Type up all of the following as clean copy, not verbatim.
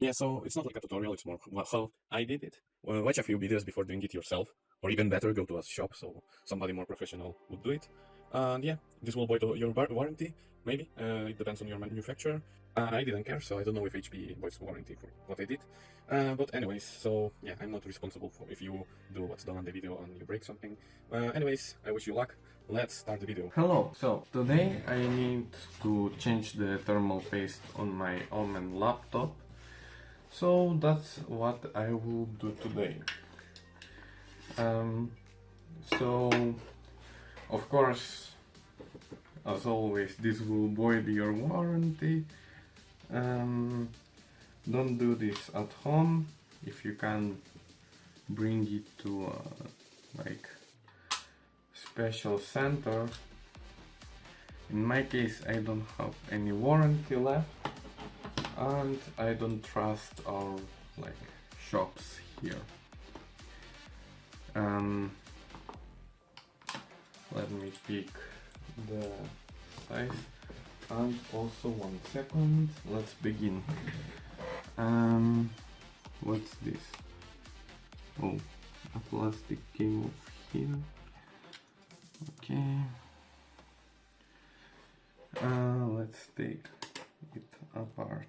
Yeah, so it's not like a tutorial, it's more well, how I did it. Well, watch a few videos before doing it yourself, or even better, go to a shop so somebody more professional would do it. And yeah, this will void your warranty, maybe. It depends on your manufacturer. I didn't care, so I don't know if HP voids warranty for what I did. But anyways, so yeah, I'm not responsible for if you do what's done on the video and you break something. Anyways, I wish you luck. Let's start the video. Hello, so today I need to change the thermal paste on my Omen laptop. So that's what I will do today. Um, so, of course, as always, this will void your warranty. Don't do this at home. If you can, bring it to like special center. In my case, I don't have any warranty left, and I don't trust our like shops here. Let me pick the size, and also 1 second, let's begin. What's this? Oh, a plastic came off here. Okay. Let's take it apart.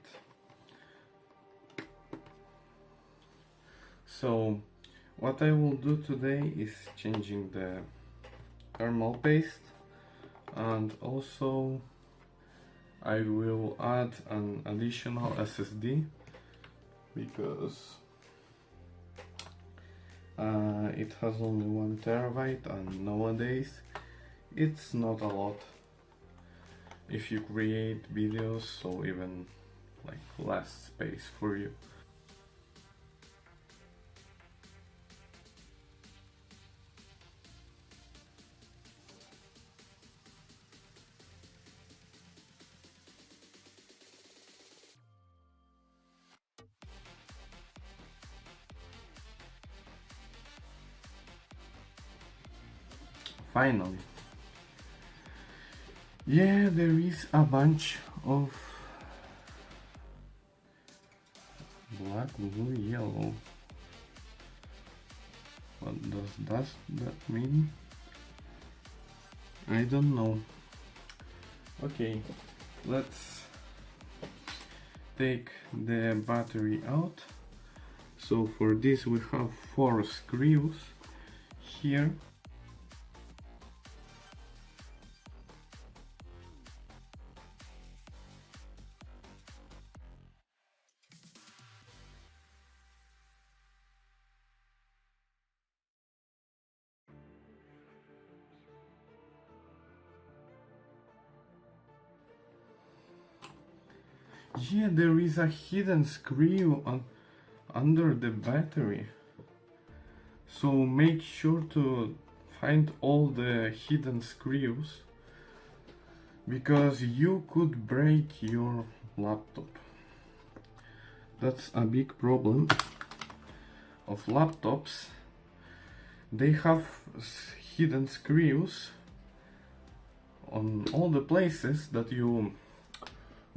So what I will do today is changing the thermal paste, and also I will add an additional SSD because it has only 1 terabyte, and nowadays it's not a lot if you create videos, so even like less space for you. Finally. Yeah, there is a bunch of black, blue, yellow. What does that mean? I don't know. Okay, let's take the battery out. So for this we have 4 screws here. Yeah, there is a hidden screw under the battery. So make sure to find all the hidden screws, because you could break your laptop. That's a big problem of laptops. They have hidden screws on all the places that you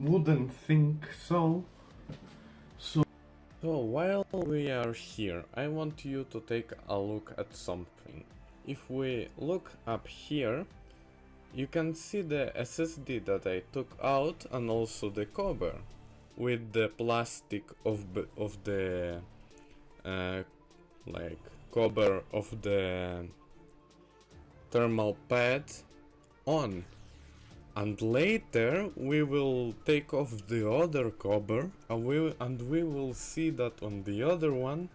wouldn't think so. So while we are here, I want you to take a look at something. If we look up here, you can see the SSD that I took out, and also the cover with the plastic of the like cover of the thermal pad on. And later we will take off the other cover, and we will see that on the other one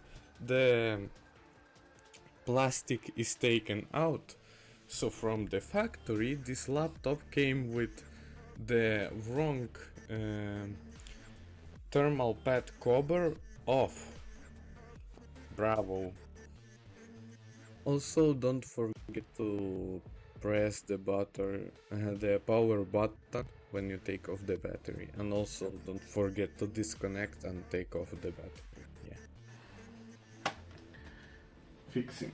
the plastic is taken out. So from the factory this laptop came with the wrong thermal pad cover off. Bravo. Also, don't forget to press the button, the power button when you take off the battery, and also don't forget to disconnect and take off the battery. Yeah. Fixing.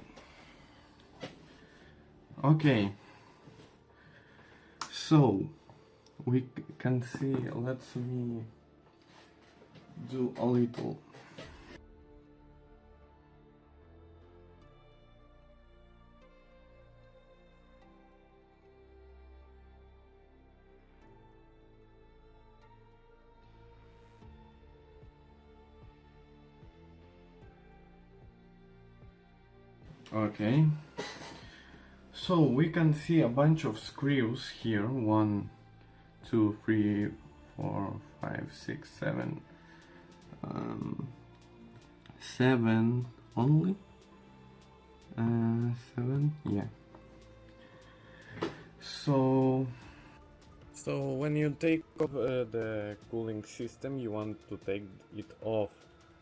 Okay. So we can see. Let me do a little. Okay, so we can see a bunch of screws here. 1, 2, 3, 4, 5, 6, 7. 7 only. 7, yeah. So when you take off the cooling system, you want to take it off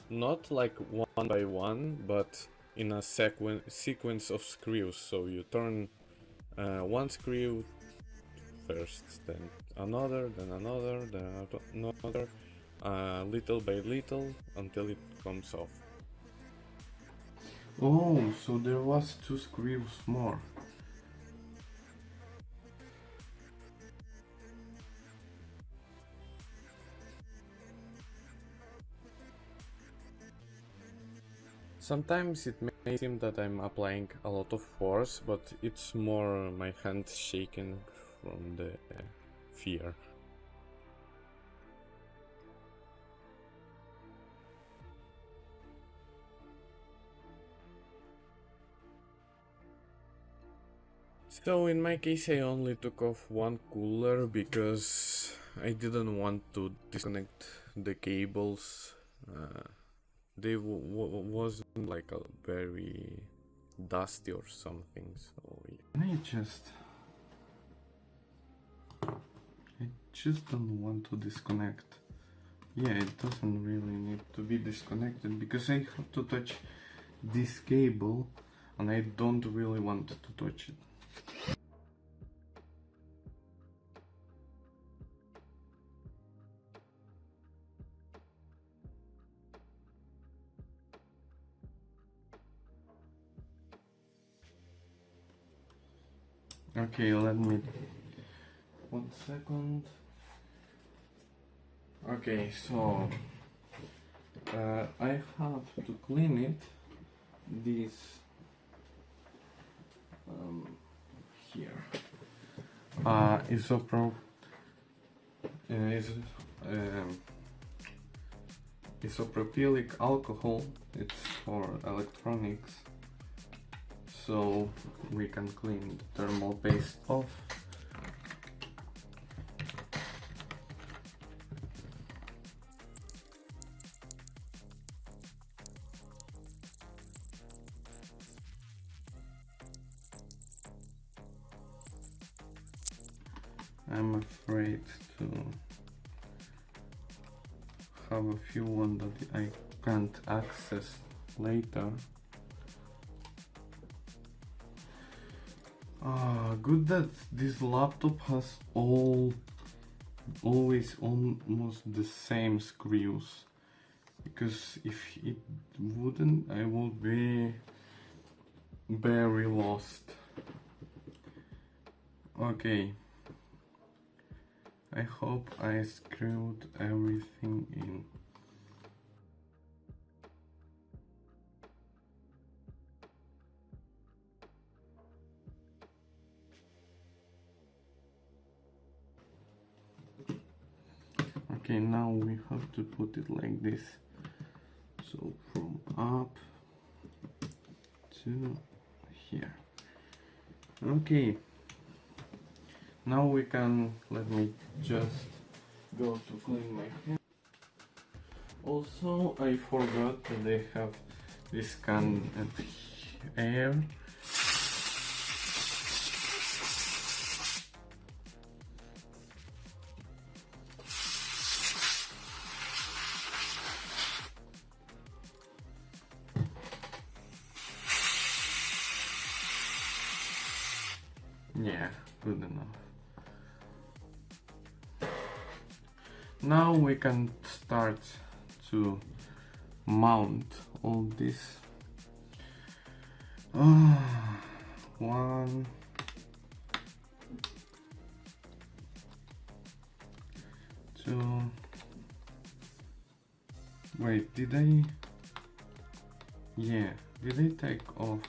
not like one by one, but in a sequence of screws. So you turn one screw first, then another, then another, then another, little by little, until it comes off. Oh, so there was 2 screws more. Sometimes it may seem that I'm applying a lot of force, but it's more my hand shaking from the fear. So in my case I only took off one cooler because I didn't want to disconnect the cables. They wasn't like a very dusty or something, so yeah. I just don't want to disconnect. Yeah, it doesn't really need to be disconnected because I have to touch this cable and I don't really want to touch it. Okay, let me... 1 second. Okay, so I have to clean it. This here isopropylic alcohol. It's for electronics, so we can clean the thermal paste off. I'm afraid to have a few ones that I can't access later. Good that this laptop has always almost the same screws, because if it wouldn't, I would be very lost. Okay, I hope I screwed everything in. Okay, now we have to put it like this. So from up to here. Okay. Now we can, let me just go to clean my hand. Also, I forgot that they have this canned air. Yeah, good enough. Now we can start to mount all this. 1, 2, Wait, did I? Yeah, did I take off?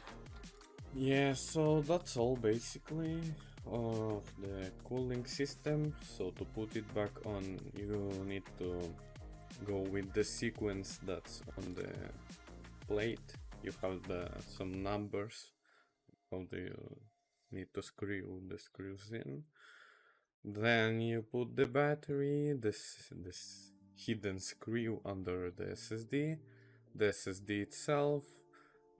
Yeah, so that's all basically of the cooling system. So to put it back on, you need to go with the sequence that's on the plate. You have some numbers. How do you need to screw the screws in? Then you put the battery, this hidden screw under the SSD itself,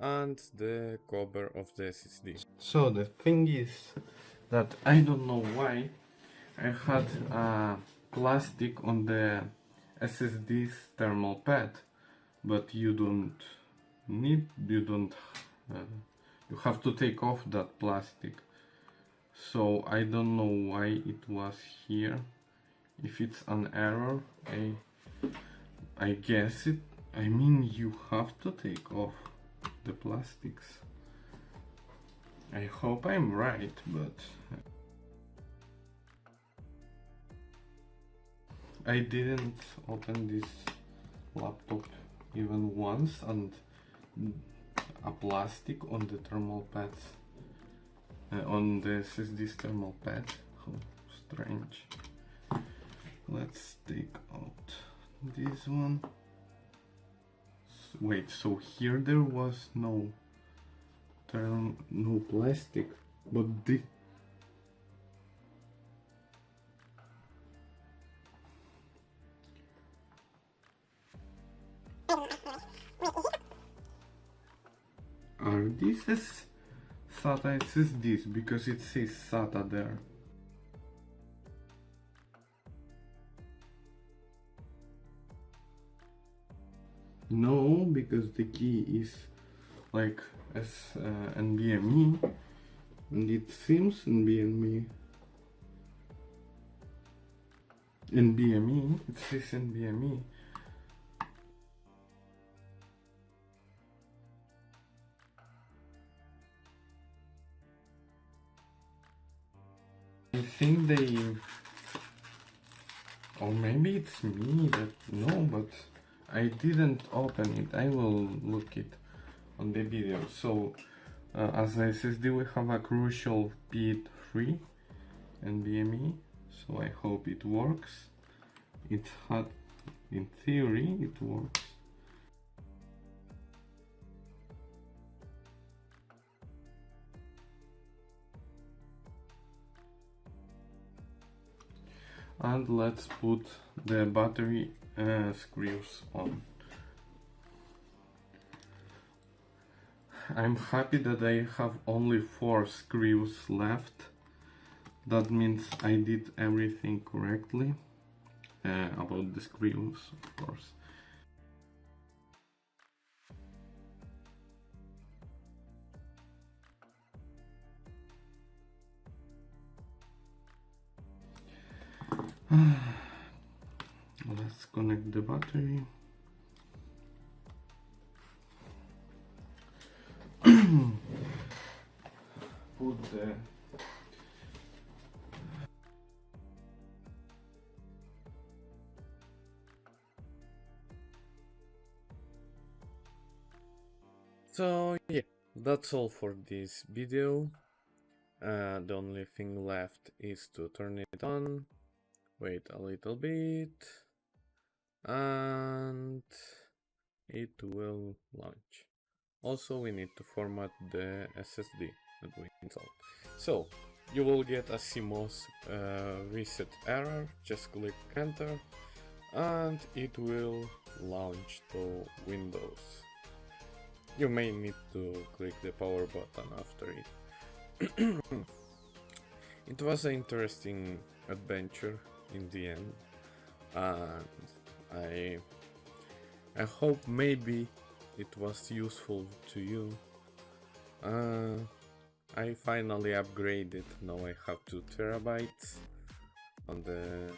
and the cover of the SSD. So the thing is that I don't know why I had plastic on the SSD's thermal pad, but you don't you have to take off that plastic. So I don't know why it was here. If it's an error, I guess it. I mean, you have to take off the plastics. I hope I'm right, but I didn't open this laptop even once, and a plastic on the thermal pads, on the SSD's thermal pad. Oh, strange. Let's take out this one. Wait, so here there was no plastic, but the are these SATA SSDs, because it says SATA there. No, because the key is like NVMe, and it seems NVMe. It says NVMe. I think they, or maybe it's me that, no, but I didn't open it. I will look it on the video. So as a SSD we have a Crucial P3 NVMe, so I hope it works. It had, in theory, it works. And let's put the battery screws on. I'm happy that I have only 4 screws left. That means I did everything correctly, about the screws, of course. Let's connect the battery. Put the So yeah, that's all for this video. The only thing left is to turn it on, wait a little bit, and it will launch. Also, we need to format the SSD that we installed. So you will get a CMOS reset error. Just click enter and it will launch to Windows. You may need to click the power button after it. It was an interesting adventure in the end, and I hope maybe it was useful to you. I finally upgraded. Now I have 2 terabytes on the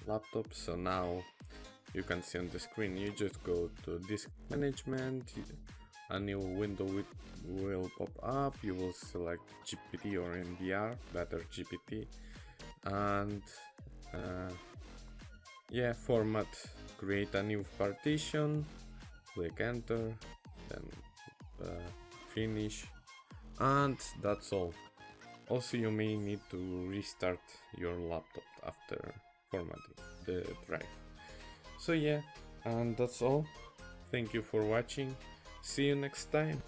laptop, so now you can see on the screen, you just go to disk management, a new window will pop up, you will select GPT or NVR, better GPT, and yeah, format create a new partition, click enter, then finish, and that's all. Also, you may need to restart your laptop after formatting the drive. So yeah, and that's all. Thank you for watching. See you next time.